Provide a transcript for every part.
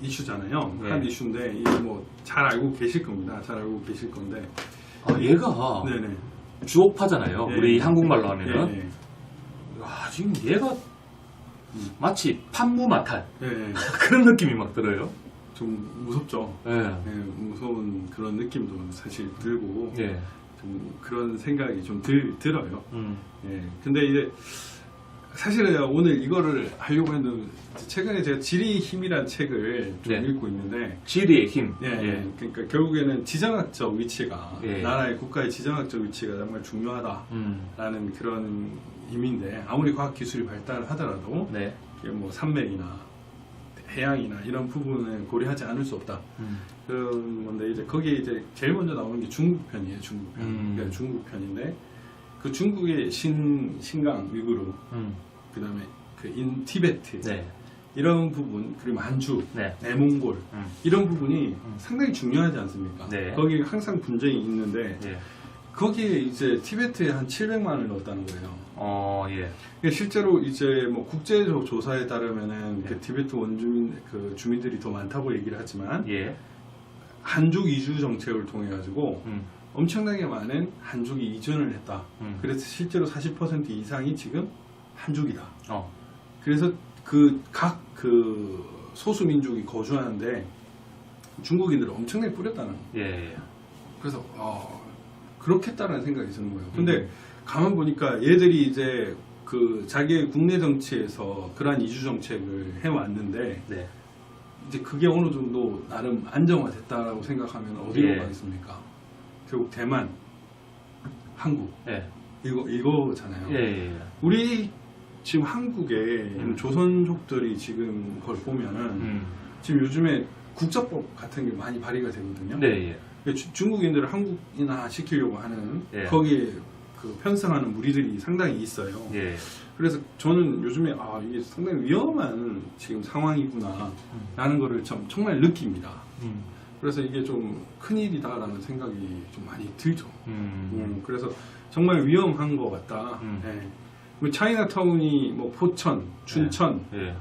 이슈잖아요. 네. 한 이슈인데 이게 뭐 잘 알고 계실 겁니다. 잘 알고 계실 건데. 얘가 네네. 주업파잖아요. 예. 우리 한국말로 하면은. 예, 와, 지금 얘가 마치 판무마탈 예. 예. 그런 느낌이 막 들어요. 좀 무섭죠. 예. 예, 무서운 그런 느낌도 사실 들고 예. 좀 그런 생각이 좀 들어요. 음. 예. 근데 이제 사실은 제가 오늘 이거를 하려고 했는데 최근에 제가 질의 힘이란 책을 좀 네. 읽고 있는데 지리의 힘. 예, 그러니까 결국에는 지정학적 위치가 예. 나라의 국가의 지정학적 위치가 정말 중요하다라는 그런 의미인데 아무리 과학 기술이 발달하더라도 네. 이게 뭐 산맥이나 해양이나 이런 부분을 고려하지 않을 수 없다. 그런 건데 이제 거기에 이제 제일 먼저 나오는 게 중국편이에요. 중국편. 그러니까 중국편인데 그 중국의 신강, 위구르, 그다음에 그 티베트 네. 이런 부분 그리고 만주, 네. 내몽골 이런 부분이 상당히 중요하지 않습니까? 네. 거기 항상 분쟁이 있는데 예. 거기에 이제 티베트에 한 700만을 넣었다는 거예요. 예. 그러니까 실제로 이제 뭐 국제적 조사에 따르면은 네. 그 티베트 원주민 그 주민들이 더 많다고 얘기를 하지만 예. 한족 이주 정책을 통해 가지고 음. 엄청나게 많은 한족이 이전을 했다. 그래서 실제로 40% 이상이 지금 한족이다. 그래서 그 각 그 소수 민족이 거주하는데 중국인들을 엄청나게 뿌렸다는 거예요. 예. 그래서 그렇겠다라는 생각이 드는 거예요. 근데 가만 보니까 얘들이 이제 그 자기의 국내 정치에서 그러한 이주 정책을 해왔는데 네. 이제 그게 어느 정도 나름 안정화됐다라고 생각하면 어디로 예. 가겠습니까? 결국 대만, 한국 예. 이거잖아요. 예. 우리 지금 한국에 음. 조선족들이 지금 그걸 보면은 지금 요즘에 국적법 같은 게 많이 발의가 되거든요. 네. 예. 중국인들을 한국인화 시키려고 하는 예. 거기에 그 편성하는 무리들이 상당히 있어요. 예. 그래서 저는 요즘에 이게 상당히 위험한 지금 상황이구나 라는 거를 정말 느낍니다. 그래서 이게 좀 큰일이다라는 생각이 좀 많이 들죠. 그래서 정말 위험한 것 같다. 예. 뭐 차이나타운이 뭐 포천, 춘천, 예.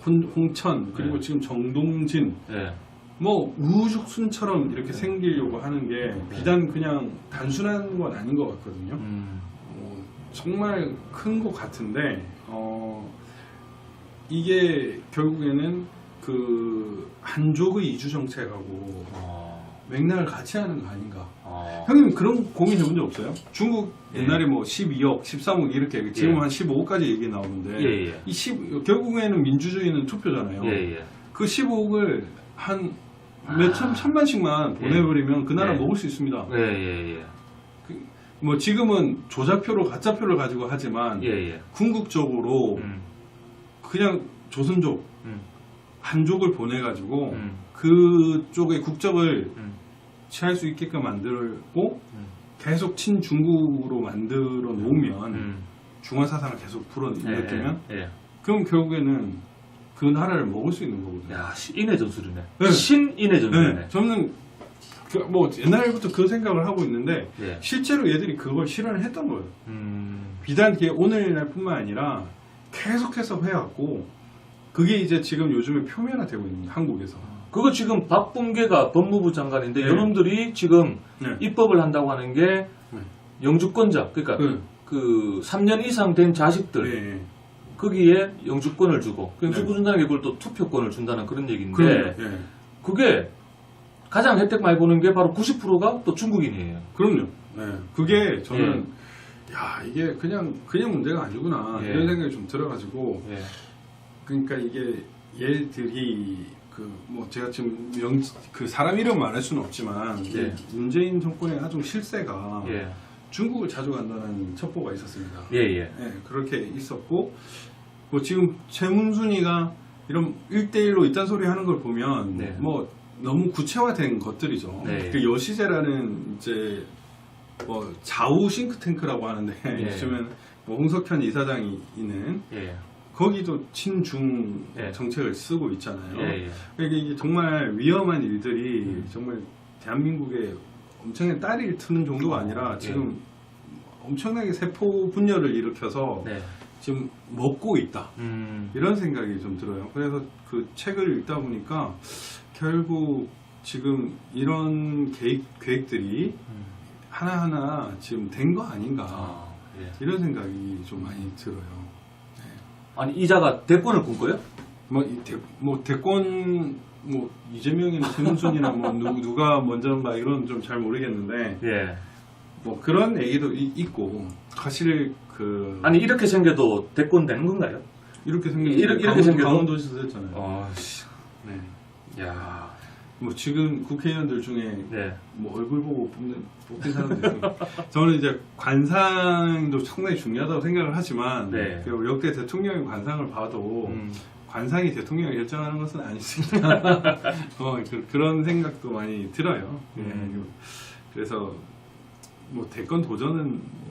홍천 그리고 예. 지금 정동진 예. 뭐 우후죽순처럼 이렇게 생기려고 하는 게 비단 그냥 단순한 건 아닌 것 같거든요. 정말 큰 것 같은데 이게 결국에는 그 한족의 이주 정책하고 맥락을 같이 하는 거 아닌가. 형님 그런 고민 해본 적 없어요? 중국 옛날에 뭐 12억, 13억 이렇게 지금 예. 한 15억까지 얘기 나오는데 예. 이 결국에는 민주주의는 투표잖아요. 예. 그 15억을 한 천만씩만 보내버리면 그 나라 예. 먹을 수 있습니다. 예. 뭐 지금은 조작표로 가짜표를 가지고 하지만 예. 궁극적으로 그냥 조선족 한족을 보내가지고 그쪽의 국적을 취할 수 있게끔 만들고 계속 친중국으로 만들어 놓으면 중화사상을 계속 불어일으키면 그럼 결국에는 그 나라를 먹을 수 있는 거거든요. 야, 인의 전술이네. 네. 신인의 전술이네. 네, 저는 뭐 옛날부터 그 생각을 하고 있는데 예. 실제로 얘들이 그걸 실현을 했던 거예요. 비단 그게 오늘날뿐만 아니라 계속해서 해왔고 그게 이제 지금 요즘에 표면화되고 있는 거예요. 한국에서. 그거 지금 박범계가 법무부 장관인데 네. 이놈들이 지금 네. 입법을 한다고 하는 게 영주권자, 그러니까 그 3년 이상 된 자식들 네. 거기에 영주권을 주고 네. 영주권 준다는 게 그걸 또 투표권을 준다는 그런 얘기인데 그럼요. 네. 그게 가장 혜택 많이 보는 게 바로 90%가 또 중국인이에요. 그럼요. 네. 그게 저는 야 이게 그냥 문제가 아니구나 예. 이런 생각이 좀 들어가지고 예. 그러니까 이게 얘들이 그 뭐 제가 지금 그 사람 이름 말할 수는 없지만 예. 문재인 정권의 아주 실세가 예. 중국을 자주 간다는 첩보가 있었습니다. 예. 그렇게 있었고 뭐 지금 최문순이가 이런 1대1로 이딴 소리 하는 걸 보면 네. 뭐 너무 구체화된 것들이죠. 네. 그 여시제라는 이제 뭐 좌우 싱크탱크라고 하는데 예. 요즘엔 뭐 홍석현 이사장이 있는 예. 거기도 친중 예. 정책을 쓰고 있잖아요. 예. 그러니까 이게 정말 위험한 일들이 정말 대한민국에 엄청난 따리를 트는 정도가 아니라 지금 엄청나게 세포 분열을 일으켜서 네. 지금 먹고 있다. 이런 생각이 좀 들어요. 그래서 그 책을 읽다 보니까 결국 지금 이런 계획들이 하나하나 지금 된 거 아닌가. 예. 이런 생각이 좀 많이 들어요. 아니 이자가 대권을 꿈꿔요? 대권 이재명이나 최문순이나 누가 먼저인가 이건 좀 잘 모르겠는데 예. 그런 얘기도 있고 사실 아니 이렇게 생겨도 대권 되는 건가요? 이렇게 이렇게 생겨도 강원도에서 됐잖아요. 네. 야. 지금 국회의원들 중에 네. 얼굴 보고 뽑힌 사람들 있고 저는 이제 관상도 상당히 중요하다고 생각을 하지만 네. 역대 대통령의 관상을 봐도 관상이 대통령이 결정하는 것은 아니습니다. 그런 생각도 많이 들어요. 그래서 대권 도전은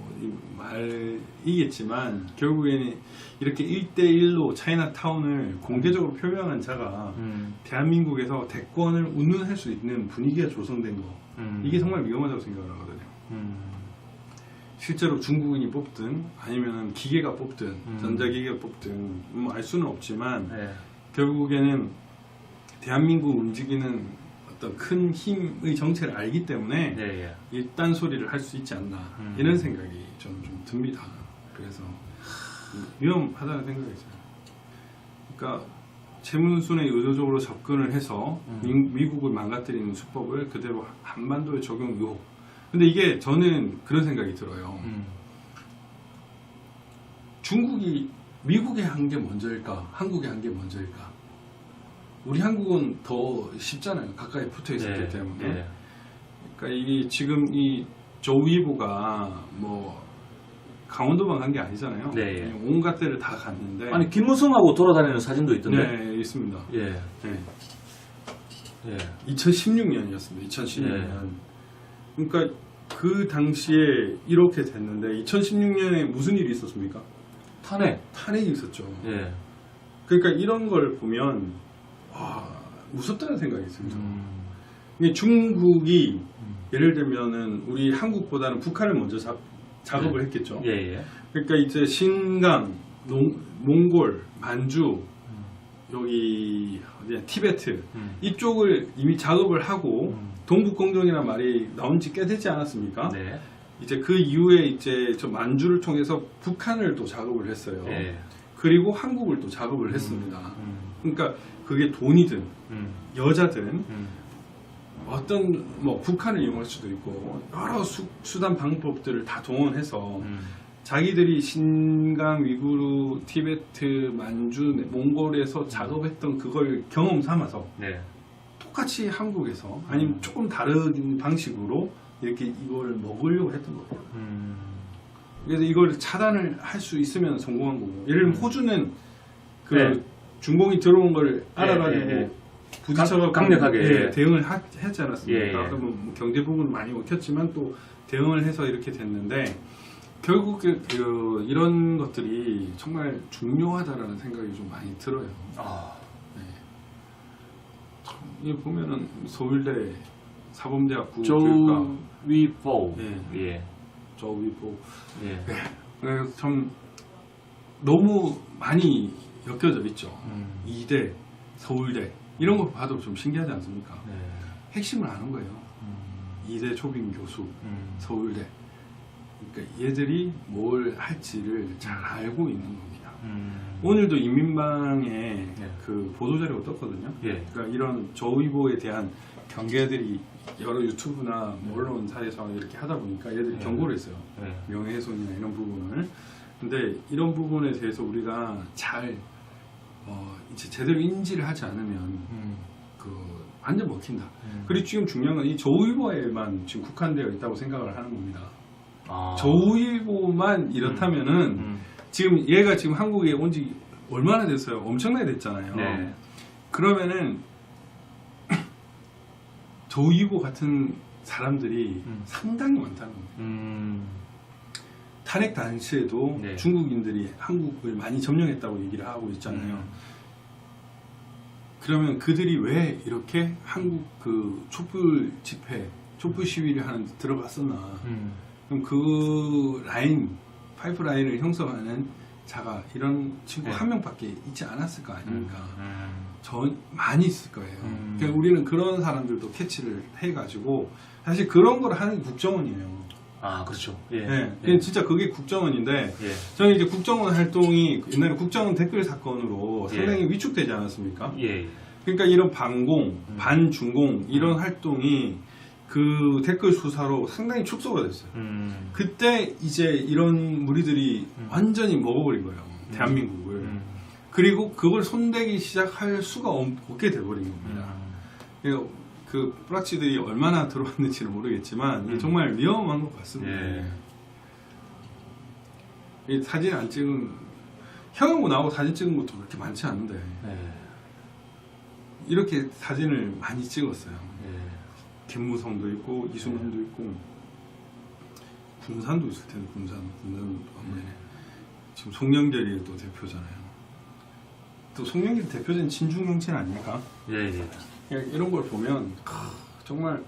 말이겠지만 결국에는 이렇게 1대1로 차이나타운을 공개적으로 표명한 자가 대한민국에서 대권을 운운할 수 있는 분위기가 조성된 거 이게 정말 위험하다고 생각을 하거든요. 실제로 중국인이 뽑든 아니면 기계가 뽑든 전자기계가 뽑든 알 수는 없지만 결국에는 대한민국 움직이는 어떤 큰 힘의 정체를 알기 때문에 일단 소리를 할 수 있지 않나 이런 생각이 좀 듭니다. 그래서 위험하다는 생각이 있어요. 그러니까 최문순에 의도적으로 접근을 해서 미국을 망가뜨리는 수법을 그대로 한반도에 적용 의혹. 근데 이게 저는 그런 생각이 들어요. 중국이 미국에 한 게 먼저일까? 한국에 한 게 먼저일까? 우리 한국은 더 쉽잖아요. 가까이 붙어 있었기 때문에. 그러니까 이게 지금 이 조위보가 강원도만 간 게 아니잖아요. 온갖 데를 다 갔는데. 아니 김무성하고 돌아다니는 사진도 있던데. 네, 있습니다. 예. 2016년이었습니다. 2016년. 그러니까 그 당시에 이렇게 됐는데 2016년에 무슨 일이 있었습니까? 탄핵이 있었죠. 그러니까 이런 걸 보면 무섭다는 생각이 듭니다. 이게 중국이 예를 들면은 우리 한국보다는 북한을 먼저 작업을 했겠죠. 그러니까 이제 신강, 몽골, 만주, 여기 티베트 이쪽을 이미 작업을 하고 동북공정이라는 말이 나온 지 꽤 되지 않았습니까? 이제 그 이후에 이제 저 만주를 통해서 북한을 또 작업을 했어요. 그리고 한국을 또 작업을 했습니다. 그러니까 그게 돈이든 여자든 어떤 북한을 이용할 수도 있고 여러 수단 방법들을 다 동원해서 자기들이 신강, 위구르, 티베트, 만주, 몽골에서 작업했던 그걸 경험 삼아서 똑같이 한국에서 아니면 조금 다른 방식으로 이렇게 이걸 먹으려고 했던 거예요. 그래서 이걸 차단을 할 수 있으면 성공한 거고. 예를 들면 호주는 중공이 들어온 걸 알아가지고 부딪혀서 강력하게 대응을 했지 않았습니까? 그러면 경제 부분은 많이 먹혔지만 또 대응을 해서 이렇게 됐는데 결국 이런 것들이 정말 중요하다라는 생각이 좀 많이 들어요. 이 보면은 서울대 사범대학 국교육과 조위보. 조위보. 그래서 참 너무 많이 엮여져 있죠. 이대, 서울대 이런 거 봐도 좀 신기하지 않습니까? 핵심을 아는 거예요. 이대 초빙 교수, 서울대. 그러니까 얘들이 뭘 할지를 잘 알고 있는 겁니다. 오늘도 인민방에 그 보도자료가 떴거든요. 그러니까 이런 조위보에 대한 경계들이 여러 유튜브나 언론사에서 이렇게 하다 보니까 얘들이 경고를 했어요. 명예훼손이나 이런 부분을. 근데 이런 부분에 대해서 우리가 잘 이제 제대로 인지를 하지 않으면 완전 먹힌다. 그리고 지금 중요한 건 이 조위보에만 지금 국한되어 있다고 생각을 하는 겁니다. 조위보만 이렇다면은 지금 얘가 지금 한국에 온 지 얼마나 됐어요? 엄청나게 됐잖아요. 그러면은 조위보 같은 사람들이 상당히 많다는 겁니다. 탄핵 당시에도 중국인들이 한국을 많이 점령했다고 얘기를 하고 있잖아요. 그러면 그들이 왜 이렇게 한국 그 촛불 집회, 촛불 시위를 하는 데 들어갔었나? 그럼 그 라인, 파이프라인을 형성하는 자가 이런 친구 네. 한 명밖에 있지 않았을 거 아닙니까? 음. 많이 있을 거예요. 그러니까 우리는 그런 사람들도 캐치를 해가지고 사실 그런 걸 하는 게 국정원이에요. 아, 그렇죠. 예. 네, 예. 진짜 그게 국정원인데 예. 저는 이제 국정원 활동이 옛날에 국정원 댓글 사건으로 예. 상당히 위축되지 않았습니까? 예. 그러니까 이런 반공, 반중공 이런 활동이 그 댓글 수사로 상당히 축소가 됐어요. 그때 이제 이런 무리들이 완전히 먹어버린 거예요. 대한민국을. 그리고 그걸 손대기 시작할 수가 없게 돼버린 겁니다. 그러니까 그 뿌락치들이 얼마나 들어왔는지는 모르겠지만 이게 정말 위험한 것 같습니다. 예. 이 사진 안 찍은 형하고 나하고 사진 찍은 것도 그렇게 많지 않은데 예. 이렇게 사진을 많이 찍었어요. 예. 김무성도 있고 이수만도 있고 군산도 있을 텐데 군산도 아무래도 지금 송영길이 또 대표잖아요. 또 송영길 대표적인 친중 정치인 아닙니까? 예. 예. 그냥 이런 걸 보면 정말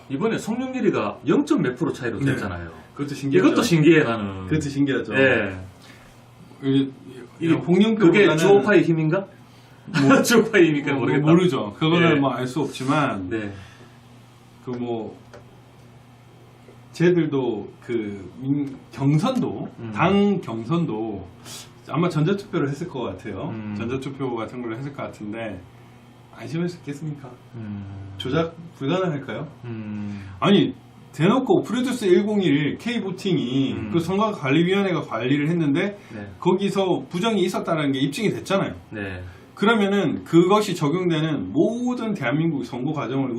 이번에 송영길이가 0. 몇 프로 차이로 네. 됐잖아요. 그것도 신기하죠. 이것도 신기해 나는. 그것도 신기하죠. 예. 이게 홍영표 그게 주호파의 힘인가? 주호파의 힘이니까 모르겠다. 모르죠. 그거는 예. 뭐 알 수 없지만 네. 그 뭐 쟤들도 그 경선도 당 경선도 아마 전자투표를 했을 것 같아요. 전자투표 같은 걸로 했을 것 같은데 안심할 수 있겠습니까? 조작 불가능할까요? 아니 대놓고 프로듀스 101 K보팅이 그 선거관리위원회가 관리를 했는데 네. 거기서 부정이 있었다는 게 입증이 됐잖아요. 네. 그러면은 그것이 적용되는 모든 대한민국 선거 과정을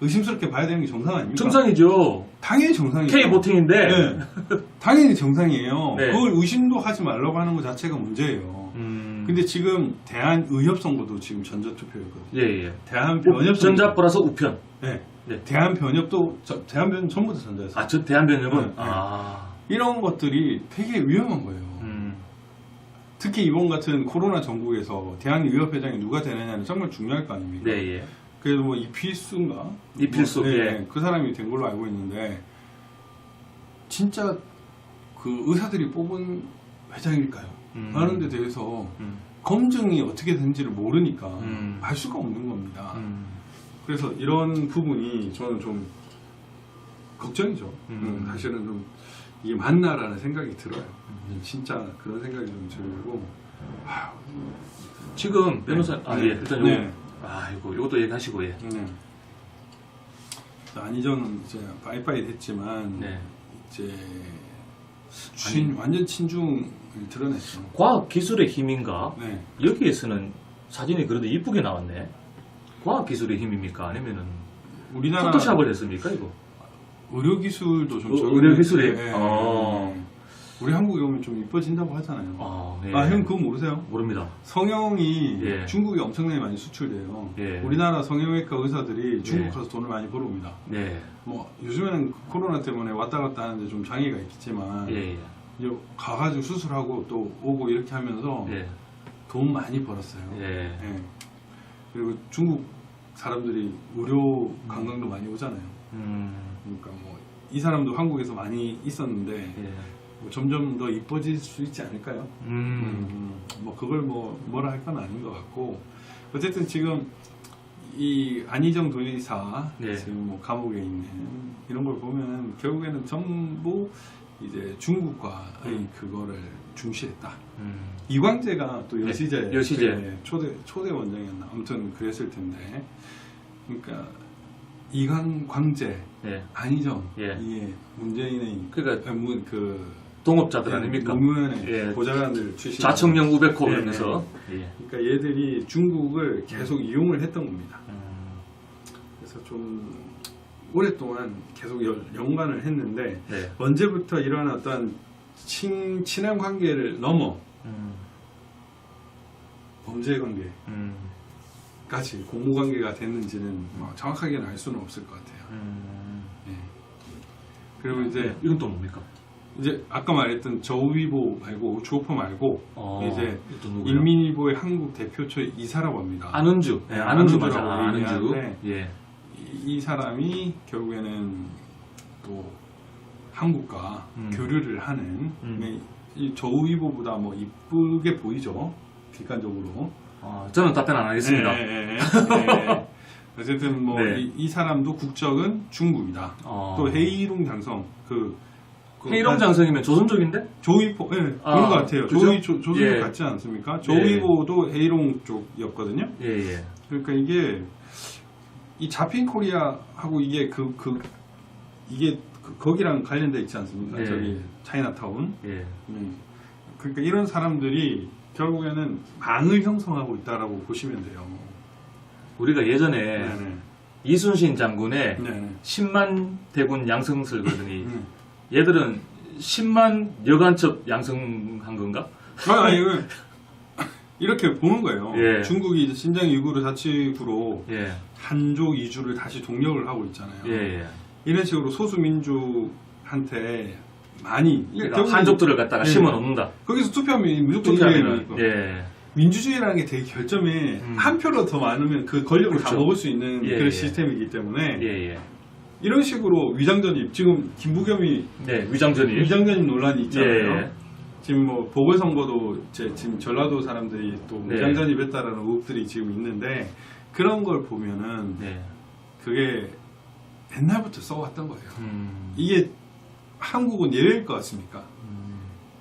의심스럽게 봐야 되는 게 정상 아닙니까? 정상이죠. 당연히 정상이죠. K 보팅인데. 네. 당연히 정상이에요. 네. 그걸 의심도 하지 말라고 하는 것 자체가 문제예요. 근데 지금 대한의협선거도 지금 전자투표였거든요. 예, 예. 대한변협 전자 플러스 우편. 네. 네. 대한변협도 대한변협 전부 다 전자였어요. 아, 저 대한변협은? 네. 아. 이런 것들이 되게 위험한 거예요. 특히 이번 같은 코로나 전국에서 대한의협회장이 누가 되느냐는 정말 중요할 거 아닙니까? 네, 예. 그래도 뭐 이필수인가? 이필수, 뭐, 네, 예. 그 사람이 된 걸로 알고 있는데 진짜 그 의사들이 뽑은 회장일까요? 하는 데 대해서 검증이 어떻게 되는지를 모르니까 알 수가 없는 겁니다. 그래서 이런 부분이 저는 좀 걱정이죠. 사실은 좀 이게 맞나라는 생각이 들어요. 진짜 그런 생각이 좀 들고. 지금 변호사, 아, 네. 예. 일단 네. 요거. 아, 이것도 얘기하시고, 예. 안희정은 이제 빠이빠이 됐지만 네. 이제 완전 친중을 드러냈죠. 과학 기술의 힘인가? 네. 여기에서는 사진이 그래도 이쁘게 나왔네. 과학 기술의 힘입니까? 아니면은 우리나라 포토샵을 했습니까, 이거? 의료 기술도 좀 의료 기술이? 네. 어. 우리 한국에 오면 좀 이뻐진다고 하잖아요. 아, 네. 형 그거 모르세요? 모릅니다. 성형이 예. 중국에 엄청나게 많이 수출돼요. 예. 우리나라 성형외과 의사들이 중국 예. 가서 돈을 많이 벌어옵니다. 네. 뭐 요즘에는 코로나 때문에 왔다 갔다 하는데 좀 장애가 있겠지만 예, 예. 이제 가가지고 수술하고 또 오고 이렇게 하면서 예. 돈 많이 벌었어요. 예. 예. 그리고 중국 사람들이 의료 관광도 많이 오잖아요. 그러니까 뭐 이 사람도 한국에서 많이 있었는데 예. 뭐 점점 더 이뻐질 수 있지 않을까요? 뭐 그걸 뭐라 할 건 아닌 것 같고 어쨌든 지금 이 안희정 도지사 네. 지금 뭐 감옥에 있는 이런 걸 보면 결국에는 전부 이제 중국과의 그거를 중시했다. 이광재가 또 여시제, 네, 여시제. 네, 초대 원장이었나 아무튼 그랬을 텐데 그러니까 이광재, 예. 안희정 예. 이게 문재인의 그러니까 그 동업자들 아닙니까? 노무현의 예. 보좌관들 출신 자청령 우백호 네, 그러면서. 예. 그러니까 얘들이 중국을 계속 이용을 했던 겁니다. 그래서 좀 오랫동안 계속 연관을 했는데 네. 언제부터 이런 어떤 친한 관계를 넘어 범죄 관계까지 공모 관계가 됐는지는 뭐 정확하게는 알 수는 없을 것 같아요. 네. 그리고 이제 이건 또 뭡니까? 이제 아까 말했던 저우위보 말고 주호파 말고 이제 이것도 누구요? 인민일보의 한국 대표처 이사라고 합니다. 안은주. 네, 네, 안은주 맞아. 안은주라고 안은주. 얘기하는데 예. 이 사람이 결국에는 또 한국과 교류를 하는 이 조의보보다 뭐 이쁘게 보이죠. 객관적으로. 저는 답변 안 하겠습니다. 어쨌든 뭐 이 사람도 국적은 중국이다. 또 헤이룽 장성 헤이룽 장성이면 조선족인데? 조의보 그런 것 같아요. 조선족 같지 않습니까? 조의보도 헤이룽 쪽이었거든요. 그러니까 이게 이 자핑 코리아하고 이게 이게 거기랑 관련돼 있지 않습니까? 저기 차이나타운. 그러니까 이런 사람들이 결국에는 망을 형성하고 있다라고 보시면 돼요. 우리가 예전에 이순신 장군의 10만 대군 양성설 그러더니 얘들은 10만 여간첩 양성한 건가? 아니 이렇게 보는 거예요. 중국이 신장 위구르 자치구로 한족 이주를 다시 독려를 하고 있잖아요. 이런 식으로 소수민족한테 많이 그러니까 한족들을 갖다가 심어 놓는다. 거기서 투표하면 무조건 이겨요. 민주주의라는 게 되게 결점에 한 표로 더 많으면 그 권력을 다 먹을 수 있는 그런 시스템이기 때문에 이런 식으로 위장전입 지금 김부겸이 위장전입 논란이 있잖아요. 지금 뭐 보궐선거도 지금 전라도 사람들이 또 위장전입했다라는 의혹들이 지금 있는데 그런 걸 보면은 그게 옛날부터 써왔던 거예요. 이게 한국은 예외일 것 같습니까?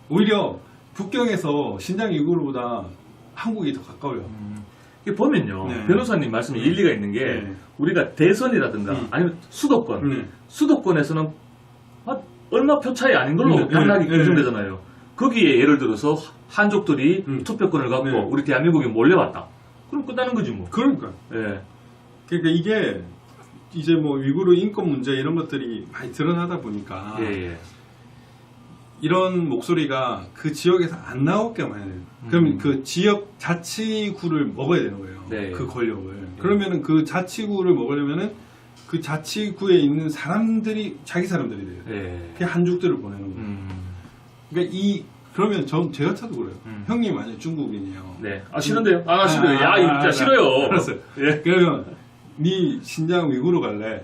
오히려 북경에서 신장 위구르보다 한국이 더 가까워요. 이게 보면요, 변호사님 말씀에 일리가 있는 게 우리가 대선이라든가 아니면 수도권에서는 얼마 표 차이 아닌 걸로 당락이 결정되잖아요. 거기에 예를 들어서 한족들이 투표권을 갖고 우리 대한민국에 몰려왔다. 그럼 끝나는 거지 뭐. 그러니까. 그러니까 이게 이제 뭐 위구르 인권 문제 이런 것들이 많이 드러나다 보니까 이런 목소리가 그 지역에서 안 나오게만 해요. 그럼 그 지역 자치구를 먹어야 되는 거예요. 그 권력을. 그러면은 그 자치구를 먹으려면은 그 자치구에 있는 사람들이 자기 사람들이 돼요. 그 한족들을 보내는 거예요. 그러니까 그러면 제 같아도 그래요. 형님 만약 중국인이에요. 싫은데요? 싫어요. 싫어요. 알았어요. 그러면 네 신장 위구르 갈래?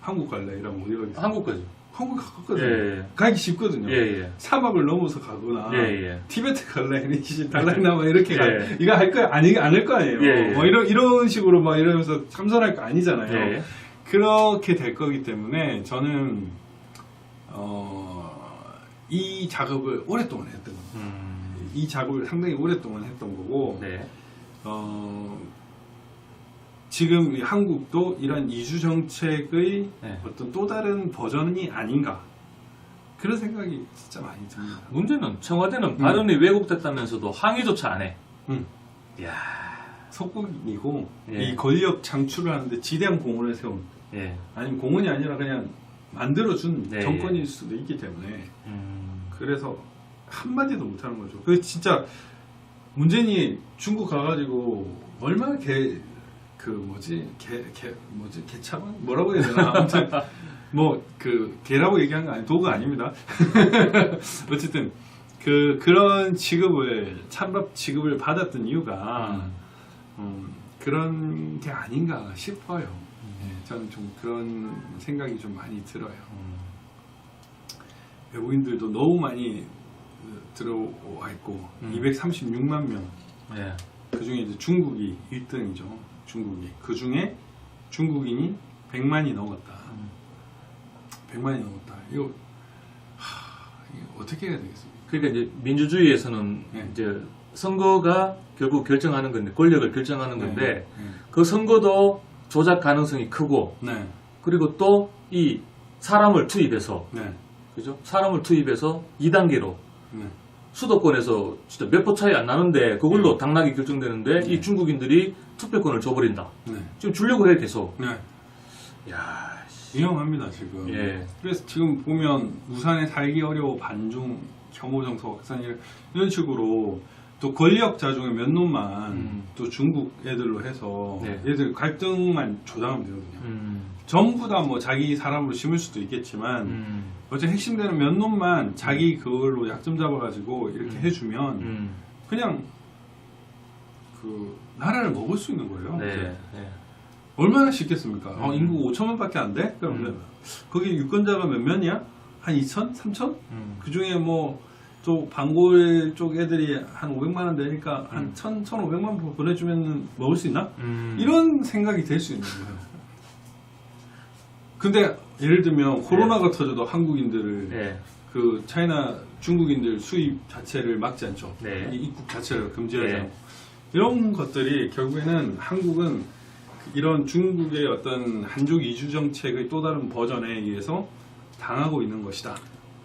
한국 갈래? 이러면 어디 가겠어? 한국 가죠. 한국 가깝거든요. 가기 쉽거든요. 사막을 넘어서 가거나 티베트 갈래? 달라이라마 이렇게 가. 이거 할 거야? 안 할 거 아니에요. 뭐 이런 식으로 막 이러면서 참선할 거 아니잖아요. 그렇게 될 거기 때문에 저는 이 작업을 오랫동안 했던 겁니다. 이 작업을 상당히 오랫동안 했던 거고 지금 한국도 이런 이주 정책의 어떤 또 다른 버전이 아닌가 그런 생각이 진짜 많이 듭니다. 문제는 청와대는 발언이 왜곡됐다면서도 항의조차 안 해. 이야. 속국이고 이 권력 창출을 하는데 지대한 공헌을 세운 아니면 공헌이 아니라 그냥 만들어준 정권일 수도 있기 때문에 그래서 한마디도 못하는 거죠. 그 진짜 문재인이 중국 가가지고 얼마나 개차반? 뭐라고 해야 되나? 아무튼, 개라고 얘기한 거 도구 아닙니다. 어쨌든, 그런 찬밥 취급을 받았던 이유가, 그런 게 아닌가 싶어요. 저는 좀 그런 생각이 좀 많이 들어요. 외국인들도 너무 많이 들어와 있고, 236만 명. 그 중에 이제 중국이 1등이죠. 그 중에 중국인이 100만이 넘었다. 100만이 넘었다. 이거 어떻게 해야 되겠습니까? 그러니까 이제 민주주의에서는 이제 선거가 결국 결정하는 건데 권력을 결정하는 건데 그 선거도 조작 가능성이 크고 그리고 또 이 사람을 투입해서 그죠? 사람을 투입해서 2단계로 수도권에서 진짜 몇 표 차이 안 나는데 그걸로 당락이 결정되는데 이 중국인들이 투표권을 줘버린다. 지금 주려고 해 계속. 야, 위험합니다 지금. 그래서 지금 보면 우산에 살기 어려워 반중 혐오 정서 확산 이런 식으로 또 권력자 중에 몇 놈만 또 중국 애들로 해서 얘들 갈등만 조장하면 되거든요. 전부 다 뭐 자기 사람으로 심을 수도 있겠지만 어째 핵심되는 몇 놈만 자기 그걸로 약점 잡아가지고 이렇게 해주면 그냥 그 나라를 먹을 수 있는 거예요. 얼마나 쉽겠습니까? 인구 5천만밖에 안 돼? 그러면 거기 유권자가 몇 명이야? 한 2천? 3천? 그 중에 뭐 또 반골 쪽 애들이 한 500만 원 되니까 한 1,500만 원 보내주면 먹을 수 있나? 이런 생각이 될 수 있는 거예요. 근데 예를 들면 코로나가 터져도 한국인들을 네. 그 차이나 중국인들 수입 자체를 막지 않죠. 네. 이 입국 자체를 금지하지 네. 않고 이런 것들이 결국에는 한국은 이런 중국의 어떤 한족 이주 정책의 또 다른 버전에 의해서 당하고 있는 것이다.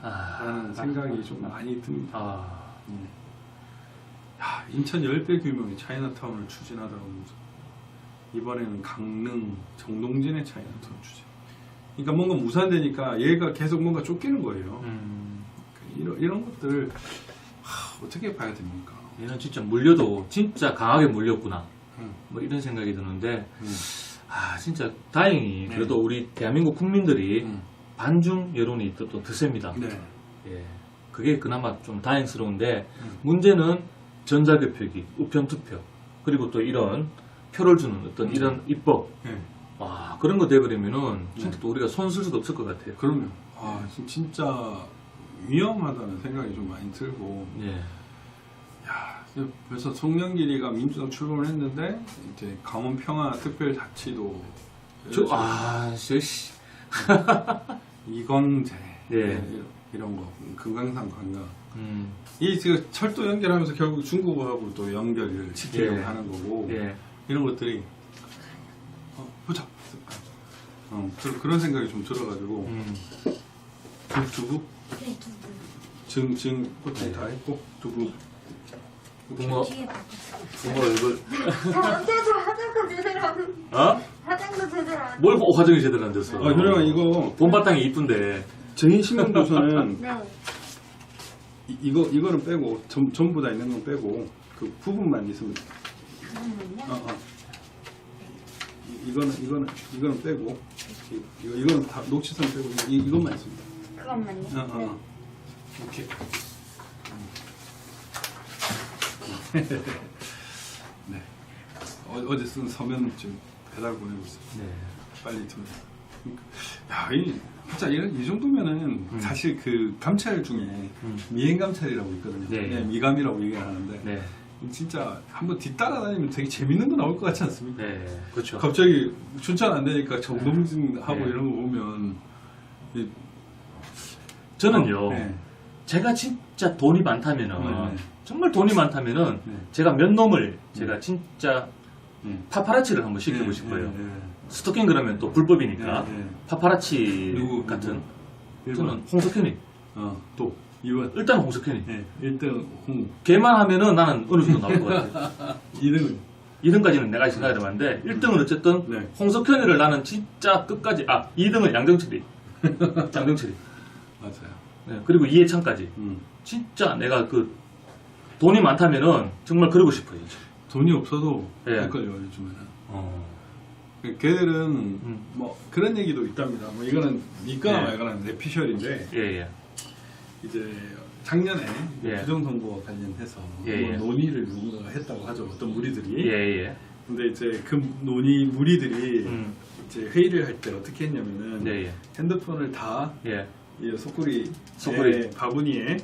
라는 생각이 좀 많이 듭니다. 야, 인천 10배 규모의 차이나타운을 추진하더라고요. 이번에는 강릉, 정동진의 차이나타운 추진. 그러니까 뭔가 무산되니까 얘가 계속 뭔가 쫓기는 거예요. 이런 것들을 어떻게 봐야 됩니까? 얘는 진짜 물려도 진짜 강하게 물렸구나. 뭐 이런 생각이 드는데 진짜 다행히 그래도 우리 대한민국 국민들이 반중 여론이 또 드셉니다. 네. 예, 그게 그나마 좀 다행스러운데 문제는 전자개표기, 우편투표 그리고 또 이런 표를 주는 어떤 이런 입법 네. 와 그런 거 돼버리면은 진짜 또 우리가 손 쓸 수도 없을 것 같아요. 그럼요. 진짜 위험하다는 생각이 좀 많이 들고. 예. 야, 그래서 송영길이가 민주당 출범을 했는데 이제 강원평화특별자치도 씨. 이광재 네. 이런 거 금강산 관광 이 지금 철도 연결하면서 결국 중국하고 또 연결을 시키려고 하는 거고 이런 것들이 보자 그런 생각이 좀 들어가지고 두부 네, 두부. 증 꽃이 다 했고 두부 붕어 뒤에 바꿨어. 얼굴 저한테도 화장도 제대로 안. 화장도 제대로 안. 뭘 화장이 제대로 안 됐어. 효령아 이거 봄바탕이 이쁜데 정인신문도서는 네. 이거는 빼고 전부 다 있는 건 빼고 그 부분만 있으면 잠깐만요. 이거는 빼고 이거는 다 녹취선 빼고 이것만 있습니다. 그것만요. 오케이. 네. 어제 쓴 서면 지금 배달 보내고 있어요. 네. 빨리 좀. 야, 진짜 이 정도면은 사실 그 감찰 중에 미행 감찰이라고 있거든요. 네. 미감이라고 얘기를 하는데 네. 진짜 한번 뒤따라다니면 되게 재밌는 거 나올 것 같지 않습니까? 네. 그렇죠. 갑자기 추천 안 되니까 정동진하고 네. 이런 거 보면 저는요. 네. 제가 진짜 돈이 많다면은 네. 정말 돈이 많다면은 네. 제가 몇 놈을 제가 진짜 파파라치를 한번 시키고 싶어요. 스토킹 그러면 또 불법이니까 파파라치 누구? 같은 일본. 저는 홍석현이 또 2번. 일단 홍석현이 1등 홍. 걔만 하면은 나는 어느 정도 나올 것 같아요. 2등은 2등까지는 내가 생각해 봤는데 1등은 어쨌든 네. 홍석현이를 나는 진짜 끝까지 2등은 양정철이 맞아요. 네, 그리고 이해창까지 진짜 내가 그 돈이 많다면은 정말 그러고 싶어요. 돈이 없어도 예. 헷갈려요 요즘에는. 걔들은 뭐 그런 얘기도 있답니다. 뭐 이거는 니거나 예. 말거나 내피셜인데 예예. 이제 작년에 예. 부정선거 관련해서 예. 뭐 논의를 누군가가 했다고 하죠. 어떤 무리들이. 예예. 근데 이제 그 논의 무리들이 이제 회의를 할 때 어떻게 했냐면은 예. 핸드폰을 다 예. 이 소쿠리 바구니에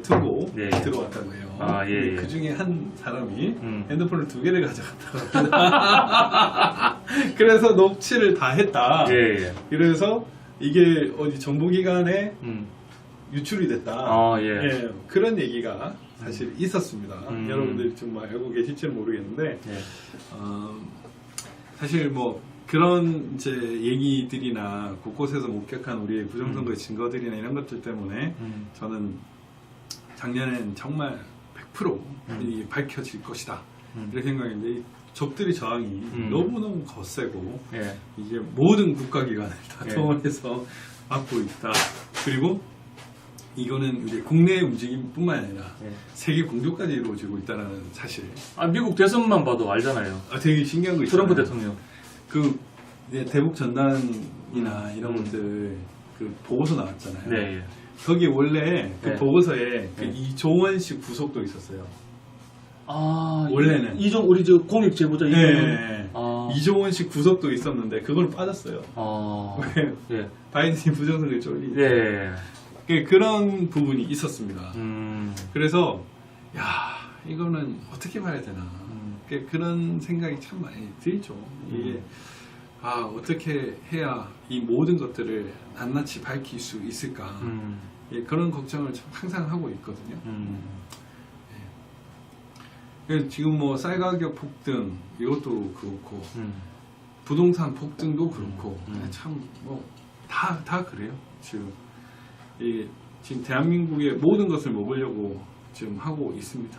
두고 예. 들어왔다고 해요. 예. 그 중에 한 사람이 핸드폰을 2개를 가져갔다고 합니다. 그래서 녹취를 다 했다. 예. 그래서 이게 어디 정보기관에 유출이 됐다. 예. 그런 얘기가 사실 있었습니다. 여러분들이 좀 알고 계실지는 모르겠는데 예. 사실 뭐 그런 이제 얘기들이나 곳곳에서 목격한 우리의 부정선거의 증거들이나 이런 것들 때문에 저는 작년엔 정말 100% 이 밝혀질 것이다 이렇게 생각했는데 적들의 저항이 너무너무 거세고 예. 이게 모든 국가기관을 다 예. 동원해서 막고 있다. 그리고 이거는 이제 국내 움직임뿐만 아니라 예. 세계 공조까지 이루어지고 있다는 사실. 미국 대선만 봐도 알잖아요. 되게 신기한 거 있잖아요. 트럼프 대통령. 그 이제 대북 전단이나 이런 것들 그 보고서 나왔잖아요. 네. 거기 원래 그 네. 보고서에 그 네. 이종원식 부속도 있었어요. 원래는 우리 저 공익 제보자 네. 아. 이종원식 구속도 있었는데 그걸 빠졌어요. 아. 왜? 예. 바이든이 부정선거에 쫄리. 예. 그런 부분이 있었습니다. 그래서 야 이거는 어떻게 봐야 되나 그런 생각이 참 많이 들죠. 이게 어떻게 해야 이 모든 것들을 낱낱이 밝힐 수 있을까 그런 걱정을 참 항상 하고 있거든요. 그래서 지금 뭐 쌀 가격 폭등 이것도 그렇고 부동산 폭등도 그렇고 참 뭐 다 그래요. 지금 지금 대한민국의 모든 것을 먹으려고 지금 하고 있습니다.